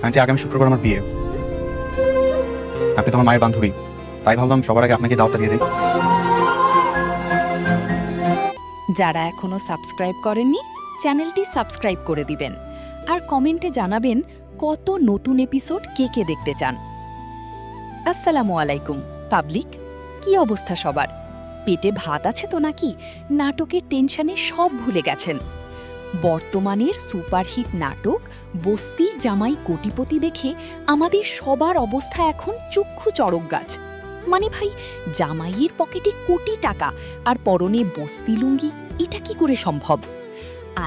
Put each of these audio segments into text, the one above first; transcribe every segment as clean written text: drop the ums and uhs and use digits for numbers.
Aunty, আগামী শুক্রবার আমার বিয়ে। আপনি তো আমার মায়ের বান্ধবী, তাই ভাবলাম সবার আগে আপনাকে দাওয়াতটা দিয়ে যাই। যারা এখনো সাবস্ক্রাইব করেননি চ্যানেলটি সাবস্ক্রাইব করে দিবেন আর কমেন্টে জানাবেন কত নতুন এপিসোড কে কে দেখতে চান। আসসালামু আলাইকুম পাবলিক, কি অবস্থা সবার? পেটে ভাত আছে তো নাকি নাটকের টেনশনে সব ভুলে গেছেন? বর্তমানের সুপারহিট নাটক বস্তির জামাই কোটিপতি দেখে আমাদের সবার অবস্থা এখন চক্ষু চড়ক গাছ। মানে ভাই, জামাইয়ের পকেটে কোটি টাকা আর পরনে বস্তি লুঙ্গি, এটা কি করে সম্ভব?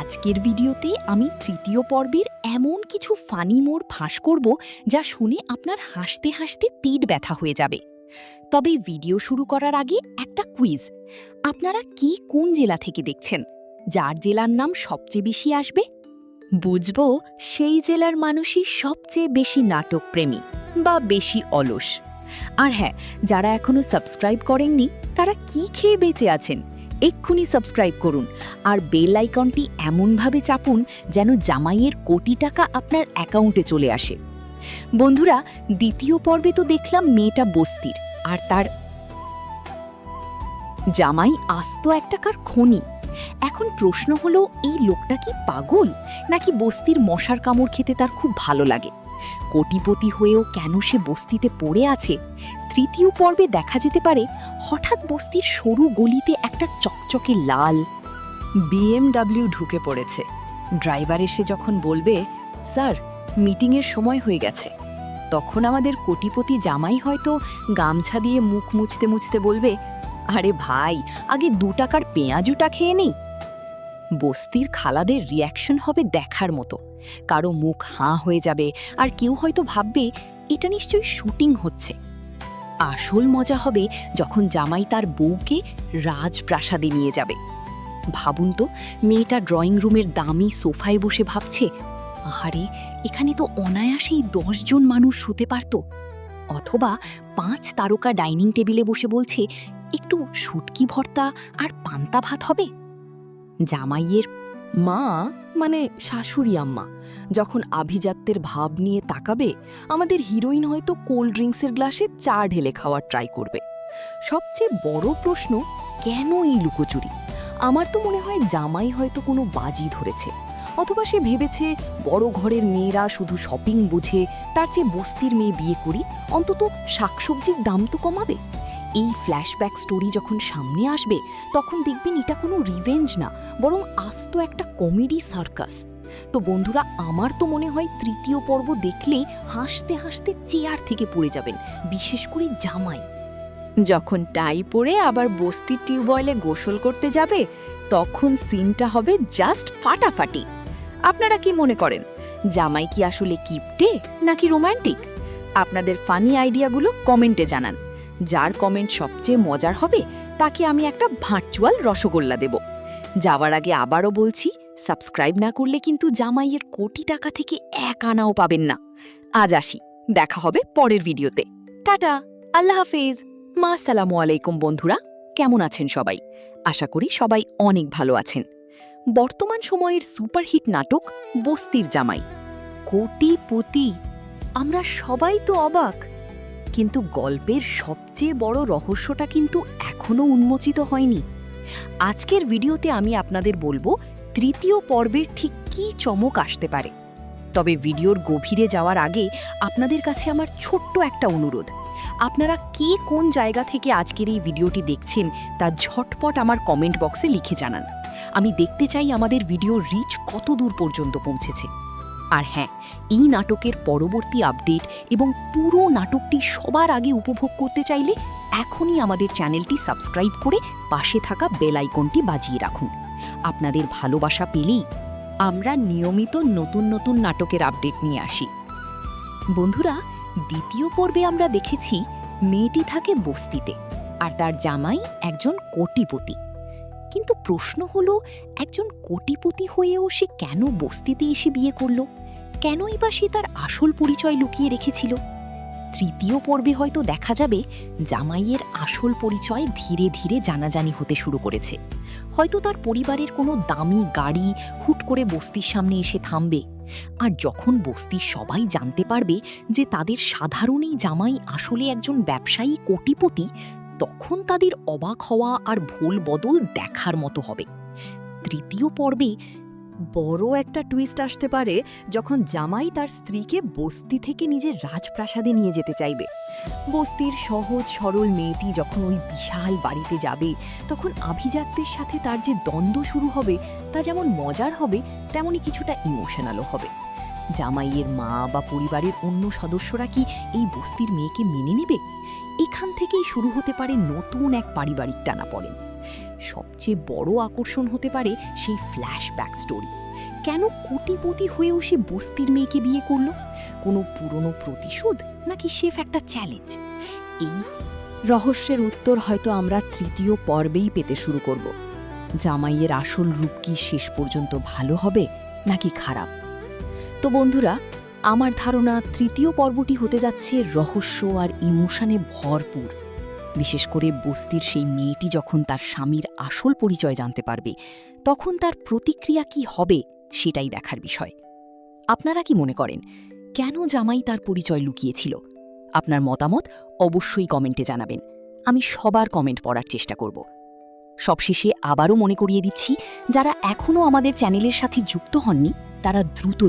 আজকের ভিডিওতে আমি তৃতীয় পর্বের এমন কিছু ফানি মোড় ফাঁস করব যা শুনে আপনার হাসতে হাসতে পিঠ ব্যথা হয়ে যাবে। তবে ভিডিও শুরু করার আগে একটা কুইজ। আপনারা কি কোন জেলা থেকে দেখছেন? যার জেলার নাম সবচেয়ে বেশি আসবে বুঝবো সেই জেলার মানুষই সবচেয়ে বেশি নাটকপ্রেমী বা বেশি অলস। আর হ্যাঁ, যারা এখনো সাবস্ক্রাইব করেননি তারা কি খেয়ে বেঁচে আছেন? এক্ষুনি সাবস্ক্রাইব করুন আর বেল আইকনটি এমনভাবে চাপুন যেন জামাইয়ের কোটি টাকা আপনার অ্যাকাউন্টে চলে আসে। বন্ধুরা, দ্বিতীয় পর্বে তো দেখলাম মেয়েটা বস্তির আর তার জামাই আস্ত একটাকার খনি। এখন প্রশ্ন হলো, এই লোকটা কি পাগল নাকি বস্তির মশার কামড় খেতে তার খুব ভালো লাগে? কোটিপতি হয়েও কেন সে বস্তিতে পড়ে আছে? তৃতীয় পর্বে দেখা যেতে পারে হঠাৎ বস্তির সরু গলিতে একটা চকচকে লাল বিএমডব্লিউ ঢুকে পড়েছে। ড্রাইভার এসে যখন বলবে, স্যার মিটিংয়ের সময় হয়ে গেছে, তখন আমাদের কোটিপতি জামাই হয়তো গামছা দিয়ে মুখ মুছতে মুছতে বলবে, আরে ভাই, আগে 2 টাকার পেঁয়াজুটা খেয়ে নেই। বস্তির খালাদের রিয়াকশন হবে দেখার মতো। কারো মুখ হাঁ হয়ে যাবে আর কেউ হয়তো ভাববে এটা নিশ্চয়ই শুটিং হচ্ছে। আসল মজা হবে যখন জামাই তার বউকে রাজপ্রাসাদে নিয়ে যাবে। ভাবুন তো, মেয়েটা ড্রয়িং রুমের দামি সোফায় বসে ভাবছে, আরে এখানে তো অনায়াসেই 10 জন মানুষ শুতে পারত। অথবা 5 তারকা ডাইনিং টেবিলে বসে বলছে, একটু শুটকি ভর্তা আর পান্তা ভাত হবে। জামাইয়ের মা, মানে শাশুড়ি আম্মা, যখন আভিজাত্যের ভাব নিয়ে তাকাবে, আমাদের হিরোইন হয়তো কোল্ড ড্রিঙ্কসের গ্লাসে চা ঢেলে খাওয়ার ট্রাই করবে। সবচেয়ে বড় প্রশ্ন, কেন এই লুকোচুরি? আমার তো মনে হয় জামাই হয়তো কোনো বাজি ধরেছে, অথবা সে ভেবেছে বড় ঘরের মেয়েরা শুধু শপিং বুঝে, তার চেয়ে বস্তির মেয়ে বিয়ে করি, অন্তত শাকসবজির দাম তো কমাবে। এই ফ্ল্যাশব্যাক স্টোরি যখন সামনে আসবে তখন দেখবেন এটা কোনো রিভেঞ্জ না, বরং আস্ত একটা কমেডি সার্কাস। তো বন্ধুরা, আমার তো মনে হয় তৃতীয় পর্ব দেখলেই হাসতে হাসতে চেয়ার থেকে পড়ে যাবেন, বিশেষ করে জামাই যখন টাই পরে আবার বস্তির টিউবওয়েলে গোসল করতে যাবে, তখন সিনটা হবে জাস্ট ফাটাফাটি। আপনারা কি মনে করেন, জামাই কি আসলে কিপটে নাকি রোমান্টিক? আপনাদের ফানি আইডিয়াগুলো কমেন্টে জানান। যার কমেন্ট সবচেয়ে মজার হবে তাকে আমি একটা ভার্চুয়াল রসগোল্লা দেব। যাওয়ার আগে আবারও বলছি, সাবস্ক্রাইব না করলে কিন্তু জামাইয়ের কোটি টাকা থেকে 1 আনাও পাবেন না। আজ আসি, দেখা হবে পরের ভিডিওতে। টাটা, আল্লাহ হাফেজ, আসসালামু আলাইকুম। বন্ধুরা, কেমন আছেন সবাই? আশা করি সবাই অনেক ভালো আছেন। বর্তমান সময়ের সুপারহিট নাটক বস্তির জামাই কোটিপতি, আমরা সবাই তো অবাক, কিন্তু গল্পের সবচেয়ে বড় রহস্যটা কিন্তু এখনো উন্মোচিত হয়নি। আজকের ভিডিওতে আমি আপনাদের বলবো তৃতীয় পর্বের ঠিক কী চমক আসতে পারে। তবে ভিডিওর গভীরে যাওয়ার আগে আপনাদের কাছে আমার ছোট্ট একটা অনুরোধ, আপনারা কে কোন জায়গা থেকে আজকের এই ভিডিওটি দেখছেন তা ঝটপট আমার কমেন্ট বক্সে লিখে জানান। আমি দেখতে চাই আমাদের ভিডিওর রিচ কত দূর পর্যন্ত পৌঁছেছে। আর হ্যাঁ, এই নাটকের পরবর্তী আপডেট এবং পুরো নাটকটি সবার আগে উপভোগ করতে চাইলে এখনই আমাদের চ্যানেলটি সাবস্ক্রাইব করে পাশে থাকা বেল আইকনটি বাজিয়ে রাখুন। আপনাদের ভালোবাসা পেলেই আমরা নিয়মিত নতুন নতুন নাটকের আপডেট নিয়ে আসি। বন্ধুরা, দ্বিতীয় পর্বে আমরা দেখেছি মেয়েটি থাকে বস্তিতে আর তার জামাই একজন কোটিপতি। কিন্তু প্রশ্ন হলো, একজন কোটিপতি হয়েও সে কেন বস্তিতে এসে বিয়ে করল? কেনই বা সে তার আসল পরিচয় লুকিয়ে রেখেছিল? তৃতীয় পর্বে হয়তো দেখা যাবে জামাইয়ের আসল পরিচয় ধীরে ধীরে জানাজানি হতে শুরু করেছে। হয়তো তার পরিবারের কোনো দামি গাড়ি হুট করে বস্তির সামনে এসে থামবে, আর যখন বস্তির সবাই জানতে পারবে যে তাদের সাধারণ এই জামাই আসলে একজন ব্যবসায়ী কোটিপতি, তখন তাদের অবাক হওয়া আর ভুল বদল দেখার মতো হবে। তৃতীয় পর্বে বড় একটা টুইস্ট আসতে পারে যখন জামাই তার স্ত্রীকে বস্তি থেকে নিজের রাজপ্রাসাদে নিয়ে যেতে চাইবে। বস্তির সহজ সরল মেয়েটি যখন ওই বিশাল বাড়িতে যাবে, তখন আভিজাত্যের সাথে তার যে দ্বন্দ্ব শুরু হবে তা যেমন মজার হবে, তেমনই কিছুটা ইমোশনালও হবে। জামাইয়ের মা বা পরিবারের অন্য সদস্যরা কি এই বস্তির মেয়েকে মেনে নেবে? এখান থেকেই শুরু হতে পারে নতুন এক পারিবারিক টানাপড়েন। সবচেয়ে বড় আকর্ষণ হতে পারে সেই ফ্ল্যাশব্যাক স্টোরি। কেন কোটিপতি হয়েও সে বস্তির মেয়েকে বিয়ে করল? কোনো পুরনো প্রতিশোধ, নাকি সেফ একটা চ্যালেঞ্জ? এই রহস্যের উত্তর হয়তো আমরা তৃতীয় পর্বেই পেতে শুরু করব। জামাইয়ের আসল রূপ কি শেষ পর্যন্ত ভালো হবে নাকি খারাপ? তো বন্ধুরা, আমার ধারণা তৃতীয় পর্বটি হতে যাচ্ছে রহস্য আর ইমোশনে ভরপুর। বিশেষ করে বস্তির সেই মেয়েটি যখন তার স্বামীর আসল পরিচয় জানতে পারবে, তখন তার প্রতিক্রিয়া কি হবে সেটাই দেখার বিষয়। আপনারা কি মনে করেন, কেন জামাই তার পরিচয় লুকিয়েছিল? আপনার মতামত অবশ্যই কমেন্টে জানাবেন। আমি সবার কমেন্ট পড়ার চেষ্টা করব। সবশেষে আবারও মনে করিয়ে দিচ্ছি, যারা এখনও আমাদের চ্যানেলের সাথে যুক্ত হননি তারা দ্রুত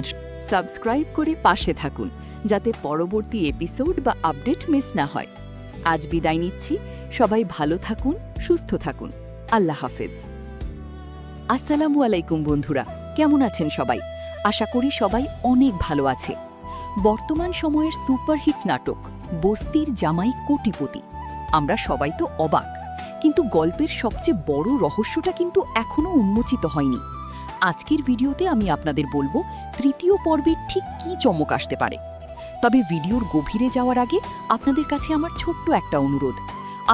সাবস্ক্রাইব করে পাশে থাকুন, যাতে পরবর্তী এপিসোড বা আপডেট মিস না হয়। আজ বিদায় নিচ্ছি। সবাই ভালো থাকুন, সুস্থ থাকুন। আল্লাহ হাফেজ। আসসালামু আলাইকুম বন্ধুরা, কেমন আছেন সবাই? আশা করি সবাই অনেক ভালো আছে। বর্তমান সময়ের সুপারহিট নাটক বস্তির জামাই কোটিপতি। আমরা সবাই তো অবাক, কিন্তু গল্পের সবচেয়ে বড় রহস্যটা কিন্তু এখনও উন্মোচিত হয়নি। আজকের ভিডিওতে আমি আপনাদের বলবো তৃতীয় পর্বের ঠিক কী চমক আসতে পারে। তবে ভিডিওর গভীরে যাওয়ার আগে আপনাদের কাছে আমার ছোট্ট একটা অনুরোধ,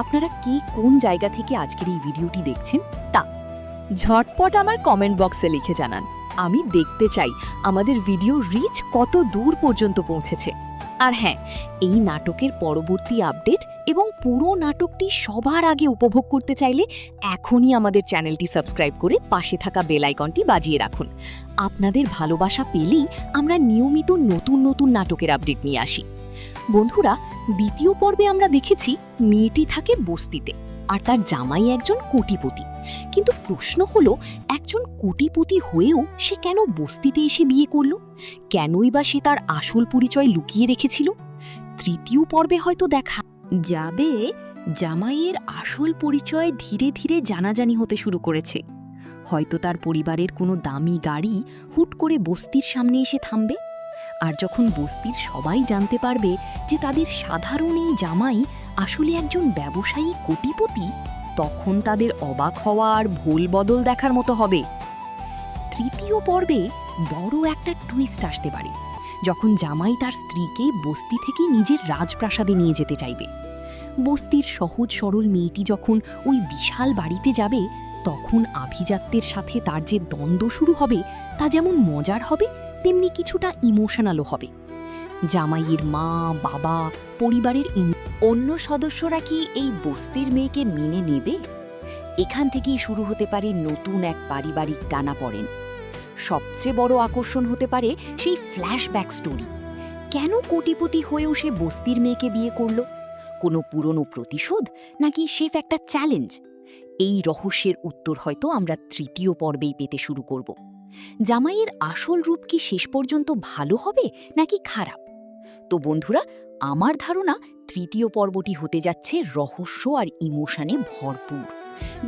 আপনারা কে কোন জায়গা থেকে আজকের এই ভিডিওটি দেখছেন তা ঝটপট আমার কমেন্ট বক্সে লিখে জানান। আমি দেখতে চাই আমাদের ভিডিও রিচ কত দূর পর্যন্ত পৌঁছেছে। আর হ্যাঁ, এই নাটকের পরবর্তী আপডেট এবং পুরো নাটকটি সবার আগে উপভোগ করতে চাইলে এখনই আমাদের চ্যানেলটি সাবস্ক্রাইব করে পাশে থাকা বেল আইকনটি বাজিয়ে রাখুন। আপনাদের ভালোবাসা পেলেই আমরা নিয়মিত নতুন নতুন নাটকের আপডেট নিয়ে আসি। বন্ধুরা, দ্বিতীয় পর্বে আমরা দেখেছি মেয়েটি থাকে বস্তিতে আর তার জামাই একজন কোটিপতি। কিন্তু প্রশ্ন হলো, একজন কোটিপতি হয়েও সে কেন বস্তিতে এসে বিয়ে করল? কেনই বা সে তার আসল পরিচয় লুকিয়ে রেখেছিল? তৃতীয় পর্বে হয়তো দেখা যাবে জামাইয়ের আসল পরিচয় ধীরে ধীরে জানাজানি হতে শুরু করেছে। হয়তো তার পরিবারের কোনো দামি গাড়ি হুট করে বস্তির সামনে এসে থামবে। আর যখন বস্তির সবাই জানতে পারবে যে তাদের সাধারণ এই জামাই আসলে একজন ব্যবসায়ী কোটিপতি, তখন তাদের অবাক হওয়া আর ভুল বদল দেখার মতো হবে। তৃতীয় পর্বে বড় একটা টুইস্ট আসতে পারে, যখন জামাই তার স্ত্রীকে বস্তি থেকে নিজের রাজপ্রাসাদে নিয়ে যেতে চাইবে। বস্তির সহজ সরল মেয়েটি যখন ওই বিশাল বাড়িতে যাবে, তখন আভিজাত্যের সাথে তার যে দ্বন্দ্ব শুরু হবে তা যেমন মজার হবে, তেমনি কিছুটা ইমোশনালও হবে। জামাইয়ের মা, বাবা, পরিবারের অন্য সদস্যরা কি এই বস্তির মেয়েকে মেনে নেবে? এখান থেকেই শুরু হতে পারে নতুন এক পারিবারিক টানাপড়েন। সবচেয়ে বড় আকর্ষণ হতে পারে সেই ফ্ল্যাশব্যাক স্টোরি। কেন কোটিপতি হয়েও সে বস্তির মেয়েকে বিয়ে করল? কোনো পুরনো প্রতিশোধ, নাকি সেফ একটা চ্যালেঞ্জ? এই রহস্যের উত্তর হয়তো আমরা তৃতীয় পর্বেই পেতে শুরু করব। জামাইয়ের আসল রূপ কি শেষ পর্যন্ত ভালো হবে নাকি খারাপ? তো বন্ধুরা, আমার ধারণা তৃতীয় পর্বটি হতে যাচ্ছে রহস্য আর ইমোশনে ভরপুর।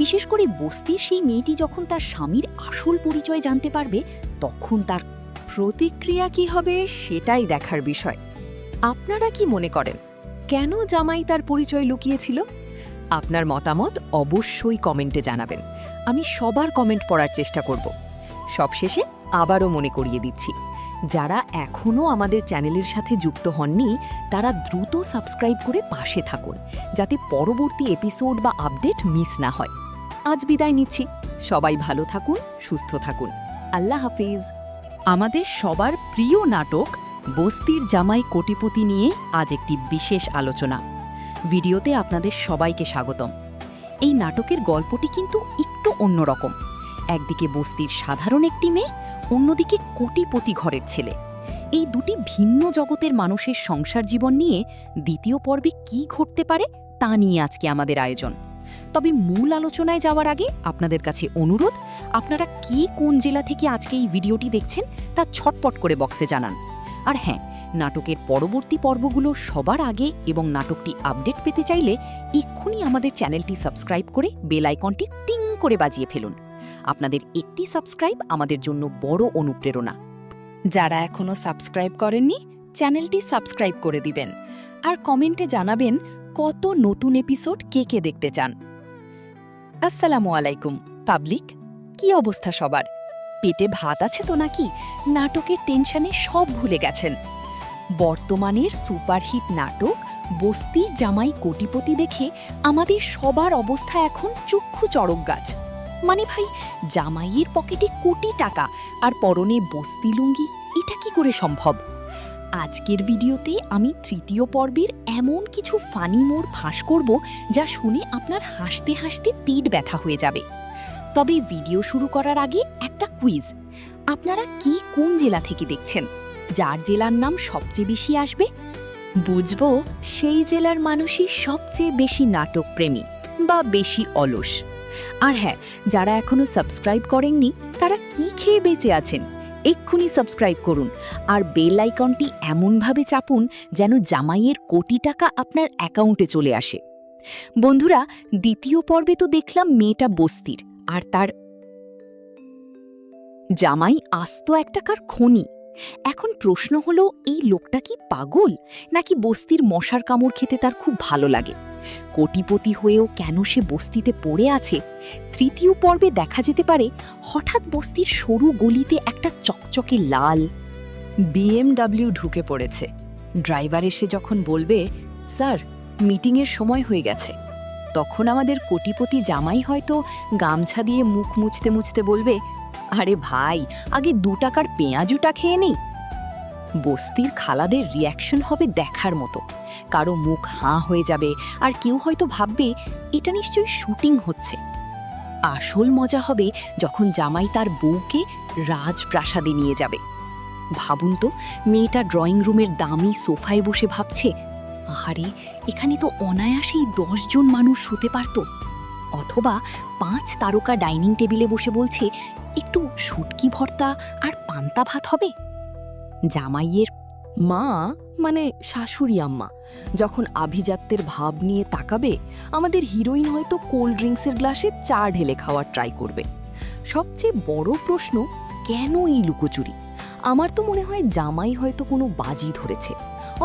বিশেষ করে বস্তির সেই মেয়েটি যখন তার স্বামীর আসল পরিচয় জানতে পারবে, তখন তার প্রতিক্রিয়া কি হবে সেটাই দেখার বিষয়। আপনারা কি মনে করেন, কেন জামাই তার পরিচয় লুকিয়েছিল? আপনার মতামত অবশ্যই কমেন্টে জানাবেন। আমি সবার কমেন্ট পড়ার চেষ্টা করব। সবশেষে আবারও মনে করিয়ে দিচ্ছি, যারা এখনও আমাদের চ্যানেলের সাথে যুক্ত হননি তারা দ্রুত সাবস্ক্রাইব করে পাশে থাকুন, যাতে পরবর্তী এপিসোড বা আপডেট মিস না হয়। আজ বিদায় নিচ্ছি। সবাই ভালো থাকুন, সুস্থ থাকুন। আল্লাহ হাফিজ। আমাদের সবার প্রিয় নাটক বস্তির জামাই কোটিপতি নিয়ে আজ একটি বিশেষ আলোচনা। ভিডিওতে আপনাদের সবাইকে স্বাগতম। এই নাটকের গল্পটি কিন্তু একটু অন্যরকম। একদিকে বস্তির সাধারণ একটি মেয়ে, অন্যদিকে কোটিপতি ঘরের ছেলে। এই দুটি ভিন্ন জগতের মানুষের সংসার জীবন নিয়ে দ্বিতীয় পর্বে কি ঘটতে পারে তা নিয়ে আজকে আমাদের আয়োজন। তবে মূল আলোচনায় যাওয়ার আগে আপনাদের কাছে অনুরোধ, আপনারা কে কোন জেলা থেকে আজকে এই ভিডিওটি দেখছেন তা ছটপট করে বক্সে জানান। আর হ্যাঁ, নাটকের পরবর্তী পর্বগুলো সবার আগে এবং নাটকটি আপডেট পেতে চাইলে এক্ষুনি আমাদের চ্যানেলটি সাবস্ক্রাইব করে বেল আইকনটি টিং করে বাজিয়ে ফেলুন। আপনাদের একটি সাবস্ক্রাইব আমাদের জন্য বড় অনুপ্রেরণা। যারা এখনও সাবস্ক্রাইব করেননি, চ্যানেলটি সাবস্ক্রাইব করে দিবেন আর কমেন্টে জানাবেন কত নতুন এপিসোড কে কে দেখতে চান। আসসালামু আলাইকুম পাবলিক, কি অবস্থা সবার? পেটে ভাত আছে তো নাকি নাটকের টেনশনে সব ভুলে গেছেন? বর্তমানের সুপারহিট নাটক বস্তির জামাই কোটিপতি দেখে আমাদের সবার অবস্থা এখন চক্ষু চড়ক গাছ। মানে ভাই, জামাইয়ের পকেটে কোটি টাকা আর পরনে বস্তি লুঙ্গি, এটা কি করে সম্ভব? আজকের ভিডিওতে আমি তৃতীয় পর্বের এমন কিছু ফানি মোড় ফাঁস করব যা শুনে আপনার হাসতে হাসতে পিঠ ব্যথা হয়ে যাবে। তবে ভিডিও শুরু করার আগে একটা কুইজ। আপনারা কি কোন জেলা থেকে দেখছেন? যার জেলার নাম সবচেয়ে বেশি আসবে বুঝবো সেই জেলার মানুষই সবচেয়ে বেশি নাটক প্রেমী বা বেশি অলস। আর হ্যাঁ, যারা এখনো সাবস্ক্রাইব করেননি তারা কি খেয়ে বেঁচে আছেন? এক্ষুনি সাবস্ক্রাইব করুন আর বেল আইকনটি এমনভাবে চাপুন যেন জামাইয়ের কোটি টাকা আপনার অ্যাকাউন্টে চলে আসে। বন্ধুরা, দ্বিতীয় পর্বে তো দেখলাম মেয়েটা বস্তির আর তার জামাই আস্ত একটা কার খনি। এখন প্রশ্ন হলো, এই লোকটা কি পাগল নাকি বস্তির মশার কামড় খেতে তার খুব ভালো লাগে? কোটিপতি হয়েও কেন সে বস্তিতে পড়ে আছে? তৃতীয় পর্বে দেখা যেতে পারে হঠাৎ বস্তির সরু গলিতে একটা চকচকে লাল BMW ঢুকে পড়েছে। ড্রাইভার এসে যখন বলবে, স্যার মিটিংয়ের সময় হয়ে গেছে, তখন আমাদের কোটিপতি জামাই হয়তো গামছা দিয়ে মুখ মুছতে মুছতে বলবে, আরে ভাই, আগে 2 টাকার পেঁয়াজুটা খেয়ে নেই। বস্তির খালাদের রিয়াকশন হবে দেখার মতো। কারো মুখ হাঁ হয়ে যাবে আর কেউ হয়তো ভাববে এটা নিশ্চয়ই শুটিং হচ্ছে। আসল মজা হবে যখন জামাই তার বউকে রাজপ্রাসাদে নিয়ে যাবে। ভাবুন তো, মেয়েটা ড্রয়িং রুমের দামি সোফায় বসে ভাবছে, আহারে, এখানে তো অনায়াসেই 10 জন মানুষ হতে পারত। অথবা 5 তারকা ডাইনিং টেবিলে বসে বলছে, একটু শুটকি ভর্তা আর পান্তা ভাত হবে। জামাইয়ের মা, মানে শাশুড়ি আম্মা, যখন আভিজাত্যের ভাব নিয়ে তাকাবে, আমাদের হিরোইন হয়তো কোল্ড ড্রিঙ্কসের গ্লাসে চা ঢেলে খাওয়ার ট্রাই করবে। সবচেয়ে বড় প্রশ্ন, কেন এই লুকোচুরি? আমার তো মনে হয় জামাই হয়তো কোনো বাজি ধরেছে,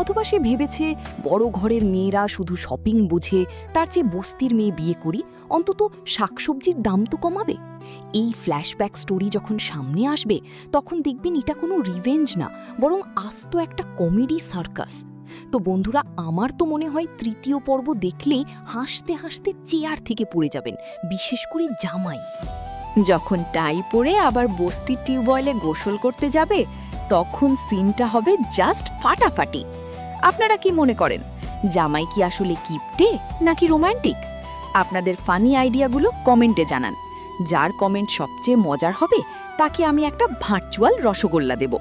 অথবা সে ভেবেছে বড় ঘরের মেয়েরা শুধু শপিং বুঝে, তার চেয়ে বস্তির মেয়ে বিয়ে করি, অন্তত শাকসবজির দাম তো কমাবে। এই ফ্ল্যাশব্যাক স্টোরি যখন সামনে আসবে তখন দেখবেন এটা কোনো রিভেঞ্জ না, বরং আস্ত একটা কমেডি সার্কাস। তো বন্ধুরা, আমার তো মনে হয় তৃতীয় পর্ব দেখলে হাসতে হাসতে চেয়ার থেকে পড়ে যাবেন, বিশেষ করে জামাই যখন টাই পরে আবার বস্তির টিউবওয়েলে গোসল করতে যাবে, তখন সিনটা হবে জাস্ট ফাটাফাটি। আপনারা কি মনে করেন, জামাই কি আসলে কিপটে নাকি রোমান্টিক? আপনাদের ফানি আইডিয়াগুলো কমেন্টে জানান। যার কমেন্ট সবচেয়ে মজার হবে তাকে আমি একটা ভার্চুয়াল রসগোল্লা দেব।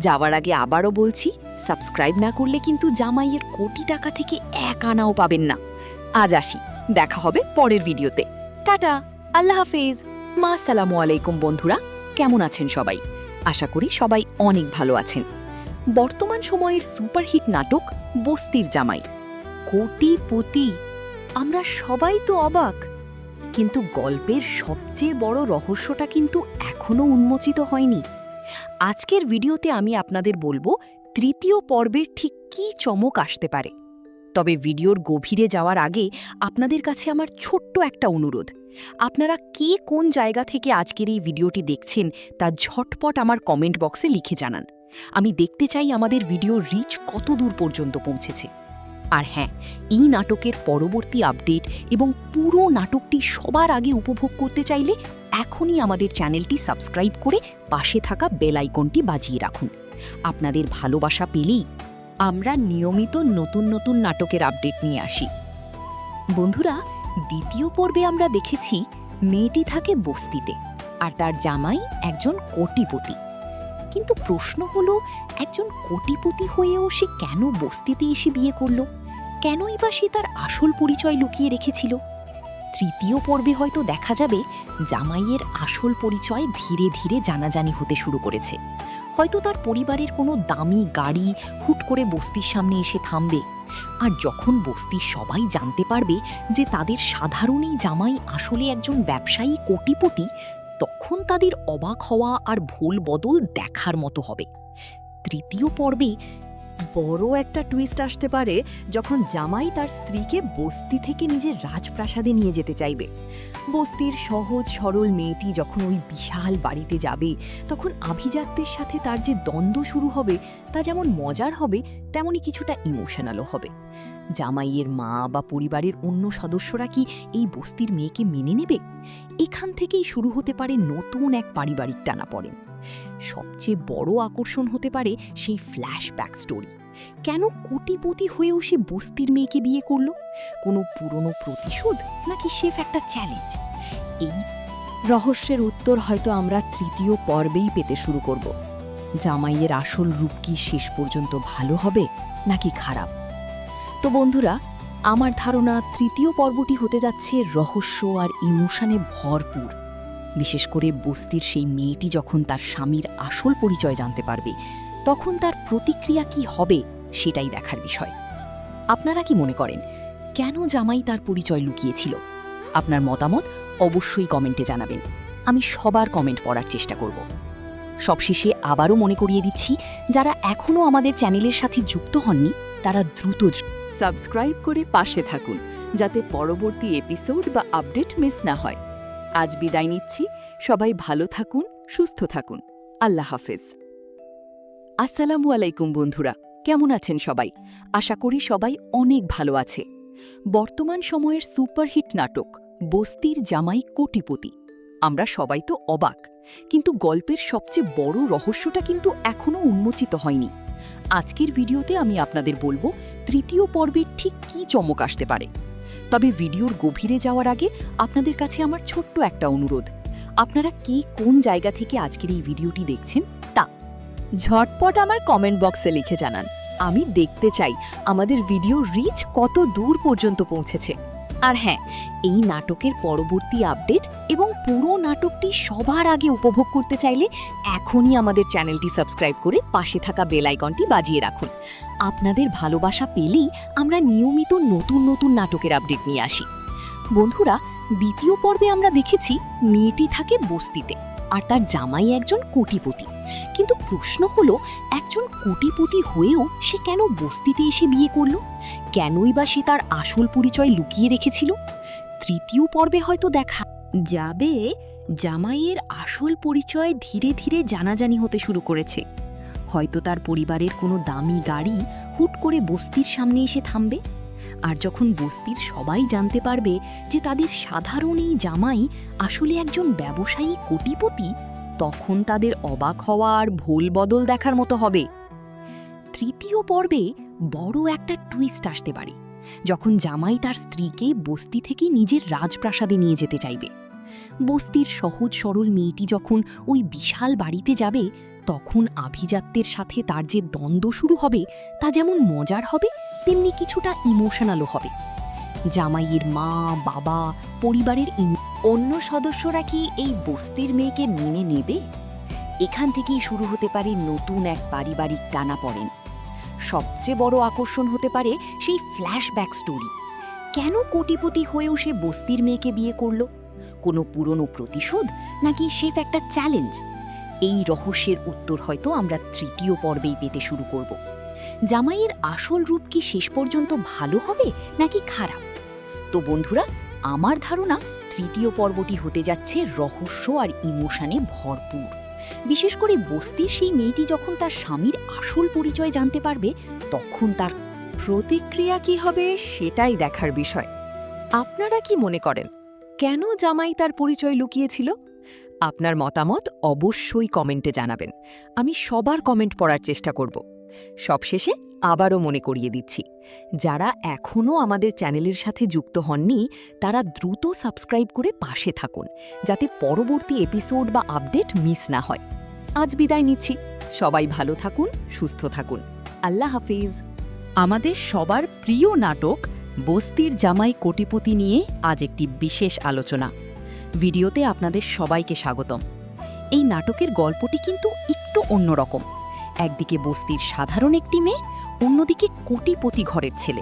যাওয়ার আগে আবারও বলছি, সাবস্ক্রাইব না করলে কিন্তু জামাইয়ের কোটি টাকা থেকে 1 আনাও পাবেন না। আজ আসি, দেখা হবে পরের ভিডিওতে। টাটা, আল্লাহ হাফেজ, আসসালামু আলাইকুম। বন্ধুরা, কেমন আছেন সবাই? আশা করি সবাই অনেক ভালো আছেন। বর্তমান সময়ের সুপারহিট নাটক বস্তির জামাই কোটিপতি, আমরা সবাই তো অবাক, কিন্তু গল্পের সবচেয়ে বড় রহস্যটা কিন্তু এখনো উন্মোচিত হয়নি। আজকের ভিডিওতে আমি আপনাদের বলবো তৃতীয় পর্বের ঠিক কী চমক আসতে পারে। তবে ভিডিওর গভীরে যাওয়ার আগে আপনাদের কাছে আমার ছোট্ট একটা অনুরোধ, আপনারা কে কোন জায়গা থেকে আজকের এই ভিডিওটি দেখছেন তা ঝটপট আমার কমেন্ট বক্সে লিখে জানান। আমি দেখতে চাই আমাদের ভিডিওর রিচ কত দূর পর্যন্ত পৌঁছেছে। আর হ্যাঁ, এই নাটকের পরবর্তী আপডেট এবং পুরো নাটকটি সবার আগে উপভোগ করতে চাইলে এখনই আমাদের চ্যানেলটি সাবস্ক্রাইব করে পাশে থাকা বেল আইকনটি বাজিয়ে রাখুন। আপনাদের ভালোবাসা পেলেই আমরা নিয়মিত নতুন নতুন নাটকের আপডেট নিয়ে আসি। বন্ধুরা, দ্বিতীয় পর্বে আমরা দেখেছি মেয়েটি থাকে বস্তিতে আর তার জামাই একজন কোটিপতি। কিন্তু প্রশ্ন হলো, একজন কোটিপতি হয়েও সে কেন বস্তিতে এসে বিয়ে করলো? কেনই বা সে তার আসল পরিচয় লুকিয়ে রেখেছিল? তৃতীয় পর্বে হয়তো দেখা যাবে জামাইয়ের আসল পরিচয় ধীরে ধীরে জানাজানি হতে শুরু করেছে। হয়তো তার পরিবারের কোনো দামি গাড়ি হুট করে বস্তির সামনে এসে থামবে, আর যখন বস্তির সবাই জানতে পারবে যে তাদের সাধারণই জামাই আসলে একজন ব্যবসায়ী কোটিপতি, তখন তাদের অবাক হওয়া আর ভুল বদল দেখার মতো হবে। তৃতীয় পর্বে বড় একটা টুইস্ট আসতে পারে যখন জামাই তার স্ত্রীকে বস্তি থেকে নিজের রাজপ্রাসাদে নিয়ে যেতে চাইবে। বস্তির সহজ সরল মেয়েটি যখন ওই বিশাল বাড়িতে যাবে, তখন আভিজাত্যের সাথে তার যে দ্বন্দ্ব শুরু হবে তা যেমন মজার হবে তেমনই কিছুটা ইমোশনালও হবে। জামাইয়ের মা বা পরিবারের অন্য সদস্যরা কি এই বস্তির মেয়েকে মেনে নেবে? এখান থেকেই শুরু হতে পারে নতুন এক পারিবারিক টানাপড়েন। সবচেয়ে বড় আকর্ষণ হতে পারে সেই ফ্ল্যাশব্যাক স্টোরি। কেন কোটিপতি হয়েও সে বস্তির মেয়েকে বিয়ে করলো? কোনো পুরনো প্রতিশোধ নাকি সেফ একটা চ্যালেঞ্জ? এই রহস্যের উত্তর হয়তো আমরা তৃতীয় পর্বেই পেতে শুরু করব। জামাইয়ের আসল রূপ কি শেষ পর্যন্ত ভালো হবে নাকি খারাপ? তো বন্ধুরা, আমার ধারণা তৃতীয় পর্বটি হতে যাচ্ছে রহস্য আর ইমোশনে ভরপুর। বিশেষ করে বস্তির সেই মেয়েটি যখন তার স্বামীর আসল পরিচয় জানতে পারবে, তখন তার প্রতিক্রিয়া কি হবে সেটাই দেখার বিষয়। আপনারা কি মনে করেন, কেন জামাই তার পরিচয় লুকিয়েছিল? আপনার মতামত অবশ্যই কমেন্টে জানাবেন। আমি সবার কমেন্ট পড়ার চেষ্টা করব। সবশেষে আবারও মনে করিয়ে দিচ্ছি, যারা এখনও আমাদের চ্যানেলের সাথে যুক্ত হননি তারা দ্রুত সাবস্ক্রাইব করে পাশে থাকুন, যাতে পরবর্তী এপিসোড বা আপডেট মিস না হয়। আজ বিদায় নিচ্ছি। সবাই ভালো থাকুন, সুস্থ থাকুন। আল্লাহ হাফেজ। আসসালামু আলাইকুম বন্ধুরা, কেমন আছেন সবাই? আশা করি সবাই অনেক ভালো আছে। বর্তমান সময়ের সুপারহিট নাটক বস্তির জামাই কোটিপতি। আমরা সবাই তো অবাক, কিন্তু গল্পের সবচেয়ে বড় রহস্যটা কিন্তু এখনও উন্মোচিত হয়নি। আজকের ভিডিওতে আমি আপনাদের বলবো তৃতীয় পর্বের ঠিক কী চমক আসতে পারে। তবে ভিডিওর গভীরে যাওয়ার আগে আপনাদের কাছে আমার ছোট্ট একটা অনুরোধ। আপনারা কে কোন জায়গা থেকে আজকের এই ভিডিওটি দেখছেন তা ঝটপট আমার কমেন্ট বক্সে লিখে জানান। আমি দেখতে চাই আমাদের ভিডিও রিচ কত দূর পর্যন্ত পৌঁছেছে। আর হ্যাঁ, এই নাটকের পরবর্তী আপডেট এবং পুরো নাটকটি সবার আগে উপভোগ করতে চাইলে এখনই আমাদের চ্যানেলটি সাবস্ক্রাইব করে পাশে থাকা বেল আইকনটি বাজিয়ে রাখুন। আপনাদের ভালোবাসা পেলেই আমরা নিয়মিত নতুন নতুন নাটকের আপডেট নিয়ে আসি। বন্ধুরা, দ্বিতীয় পর্বে আমরা দেখেছি মেয়েটি থাকে বস্তিতে আর তার জামাই একজন কোটিপতি। কিন্তু প্রশ্ন হলো, একজন কোটিপতি হয়েও সে কেন বস্তিতে এসে বিয়ে করল? কেনই বা সে তার আসল পরিচয় লুকিয়ে রেখেছিল? তৃতীয় পর্বে হয়তো দেখা যাবে জামাইয়ের আসল পরিচয় ধীরে ধীরে জানাজানি হতে শুরু করেছে। হয়তো তার পরিবারের কোনো দামি গাড়ি হুট করে বস্তির সামনে এসে থামবে, আর যখন বস্তির সবাই জানতে পারবে যে তাদের সাধারণ এই জামাই আসলে একজন ব্যবসায়ী কোটিপতি, তখন তাদের অবাক হওয়া আর ভুল বদল দেখার মতো হবে। তৃতীয় পর্বে বড় একটা টুইস্ট আসতে পারে যখন জামাই তার স্ত্রীকে বস্তি থেকে নিজের রাজপ্রাসাদে নিয়ে যেতে চাইবে। বস্তির সহজ সরল মেয়েটি যখন ওই বিশাল বাড়িতে যাবে, তখন আভিজাত্যের সাথে তার যে দ্বন্দ্ব শুরু হবে তা যেমন মজার হবে তেমনি কিছুটা ইমোশনালও হবে। জামাইয়ের মা, বাবা, পরিবারের অন্য সদস্যরা কি এই বস্তির মেয়েকে মেনে নেবে? এখান থেকেই শুরু হতে পারে নতুন এক পারিবারিক টানাপড়েন। সবচেয়ে বড় আকর্ষণ হতে পারে সেই ফ্ল্যাশব্যাক স্টোরি। কেন কোটিপতি হয়েও সে বস্তির মেয়েকে বিয়ে করল? কোনো পুরনো প্রতিশোধ নাকি সেফ একটা চ্যালেঞ্জ? এই রহস্যের উত্তর হয়তো আমরা তৃতীয় পর্বেই পেতে শুরু করব। জামাইয়ের আসল রূপ কি শেষ পর্যন্ত ভালো হবে নাকি খারাপ? তো বন্ধুরা, আমার ধারণা তৃতীয় পর্বটি হতে যাচ্ছে রহস্য আর ইমোশনে ভরপুর। বিশেষ করে বস্তির সেই মেয়েটি যখন তার স্বামীর আসল পরিচয় জানতে পারবে, তখন তার প্রতিক্রিয়া কি হবে সেটাই দেখার বিষয়। আপনারা কি মনে করেন, কেন জামাই তার পরিচয় লুকিয়েছিল? আপনার মতামত অবশ্যই কমেন্টে জানাবেন। আমি সবার কমেন্ট পড়ার চেষ্টা করব। সবশেষে আবারও মনে করিয়ে দিচ্ছি, যারা এখনও আমাদের চ্যানেলের সাথে যুক্ত হননি তারা দ্রুত সাবস্ক্রাইব করে পাশে থাকুন, যাতে পরবর্তী এপিসোড বা আপডেট মিস না হয়। আজ বিদায় নিচ্ছি। সবাই ভালো থাকুন, সুস্থ থাকুন। আল্লাহ হাফিজ। আমাদের সবার প্রিয় নাটক বস্তির জামাই কোটিপতি নিয়ে আজ একটি বিশেষ আলোচনা। ভিডিওতে আপনাদের সবাইকে স্বাগতম। এই নাটকের গল্পটি কিন্তু একটু অন্যরকম। একদিকে বস্তির সাধারণ একটি মেয়ে, অন্যদিকে কোটিপতি ঘরের ছেলে।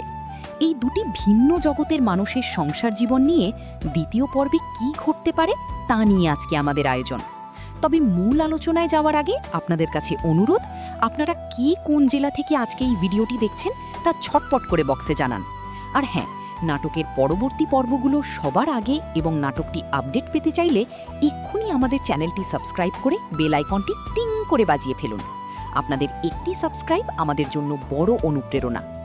এই দুটি ভিন্ন জগতের মানুষের সংসার জীবন নিয়ে দ্বিতীয় পর্বে কী ঘটতে পারে তা নিয়ে আজকে আমাদের আয়োজন। তবে মূল আলোচনায় যাওয়ার আগে আপনাদের কাছে অনুরোধ, আপনারা কে কোন জেলা থেকে আজকে এই ভিডিওটি দেখছেন তা ছটপট করে বক্সে জানান। আর হ্যাঁ, নাটকের পরবর্তী পর্বগুলো সবার আগে এবং নাটকটি আপডেট পেতে চাইলে এক্ষুনি আমাদের চ্যানেলটি সাবস্ক্রাইব করে বেল আইকনটি টিং করে বাজিয়ে ফেলুন। আপনাদের একটি সাবস্ক্রাইব আমাদের জন্য বড় অনুপ্রেরণা।